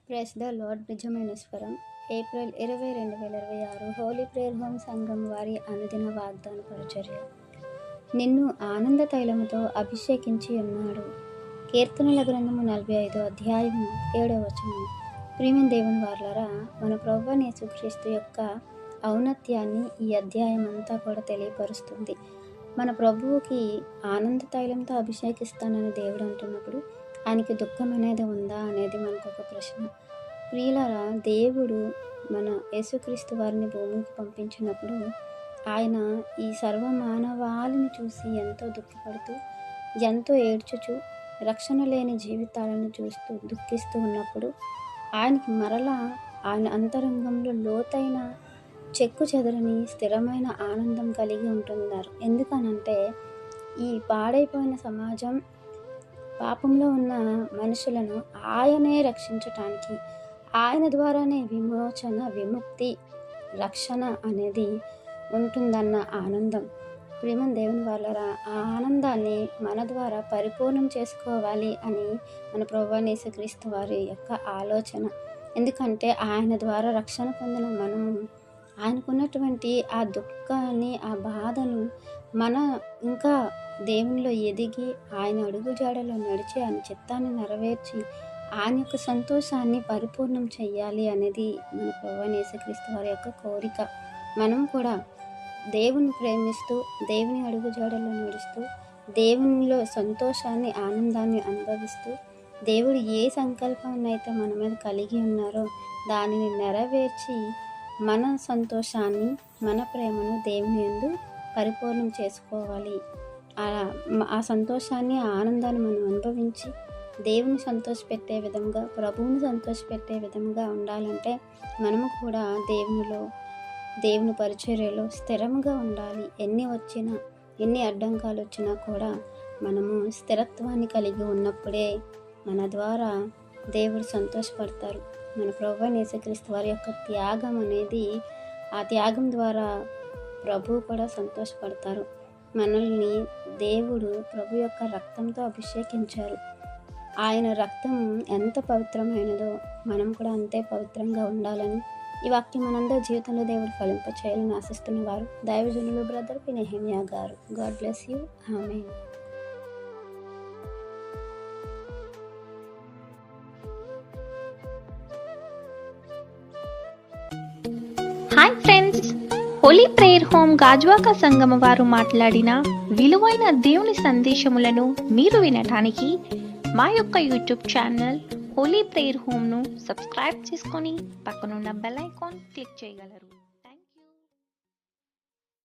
Praise the lord. నిజమైన స్వరం. April 20, 2026 Holi prayer home సంఘం వారి అనుదిన వాగ్దాన పరిచర్య. నిన్ను ఆనంద తైలముతో అభిషేకించి ఉన్నాడు. కీర్తనల గ్రంథము 45 అధ్యాయము 7వ వచనం. ప్రియమైన దేవుని వారలారా, మన ప్రభువైన యేసుక్రీస్తు యొక్క ఔన్నత్యాన్ని ఈ అధ్యాయం అంతా కూడా తెలియపరుస్తుంది. మన ప్రభువుకి ఆనంద తైలంతో అభిషేకిస్తానని దేవుడు అంటున్నప్పుడు ఆయనకి దుఃఖం అనేది ఉందా అనేది మనకు ఒక ప్రశ్న. ప్రియులారా, దేవుడు మన యేసుక్రీస్తు వారిని భూమికి పంపించినప్పుడు ఆయన ఈ సర్వ మానవాళిని చూసి ఎంతో దుఃఖపడుతూ, ఎంతో ఏడ్చుచు, రక్షణ లేని జీవితాలను చూస్తూ దుఃఖిస్తూ ఉన్నప్పుడు ఆయనకి మరలా ఆయన అంతరంగంలో లోతైన చెక్కు చెదరని స్థిరమైన ఆనందం కలిగి ఉంటున్నారు. ఎందుకనంటే ఈ పాడైపోయిన సమాజం, పాపంలో ఉన్న మనుషులను ఆయనే రక్షించటానికి, ఆయన ద్వారానే విమోచన, విముక్తి, రక్షణ అనేది ఉంటుందన్న ఆనందం. ప్రియమైన దేవుని వాళ్ళరా, ఆ ఆనందాన్ని మన ద్వారా పరిపూర్ణం చేసుకోవాలి అని మన ప్రభువైన యేసుక్రీస్తు వారి యొక్క ఆలోచన. ఎందుకంటే ఆయన ద్వారా రక్షణ పొందిన మనము ఆయనకున్నటువంటి ఆ దుఃఖాన్ని, ఆ బాధను మన ఇంకా దేవునిలో ఎదిగి ఆయన అడుగు జాడలో నడిచి ఆయన చిత్తాన్ని నెరవేర్చి ఆయన యొక్క సంతోషాన్ని పరిపూర్ణం చెయ్యాలి అనేది మన ప్రభువైన యేసుక్రీస్తు వారి యొక్క కోరిక. మనం కూడా దేవుని ప్రేమిస్తూ, దేవుని అడుగు జాడలో నడుస్తూ, దేవునిలో సంతోషాన్ని, ఆనందాన్ని అనుభవిస్తూ, దేవుడు ఏ సంకల్పాన్ని అయితే మన మీద కలిగి ఉన్నారో దానిని నెరవేర్చి మన సంతోషాన్ని, మన ప్రేమను దేవుని యందు పరిపూర్ణం చేసుకోవాలి. ఆ సంతోషాన్ని, ఆ ఆనందాన్ని మనం అనుభవించి దేవుని సంతోషపెట్టే విధంగా, ప్రభువుని సంతోషపెట్టే విధంగా ఉండాలంటే మనము కూడా దేవుని పరిచర్యలో స్థిరంగా ఉండాలి. ఎన్ని అడ్డంకాలు వచ్చినా కూడా మనము స్థిరత్వాన్ని కలిగి ఉన్నప్పుడే మన ద్వారా దేవుడు సంతోషపడతారు. మన ప్రభువైన యేసుక్రీస్తు వారి యొక్క త్యాగం అనేది, ఆ త్యాగం ద్వారా ప్రభువు కూడా సంతోషపడతారు. మనల్ని దేవుడు ప్రభు యొక్క రక్తంతో అభిషేకించారు. ఆయన రక్తం ఎంత పవిత్రమైనదో మనం కూడా అంతే పవిత్రంగా ఉండాలని ఈ వాక్యం మనందరి జీవితంలో దేవుడు ఫలింప చేయాలని ఆశిస్తున్న వారు దైవజనులు brother P. Nehemiah garu. God bless you. Amen. Hi friends, holy prayer home Gajuwaka సంగమ వారు మాట్లాడిన విలువైన దేవుని సందేశములను మీరు వినటానికి మా యొక్క యూట్యూబ్ ఛానల్ హోలీ ప్రేయర్ హోమ్ను సబ్స్క్రైబ్ చేసుకొని పక్కనున్న బెల్ ఐకాన్ క్లిక్ చేయగలరు.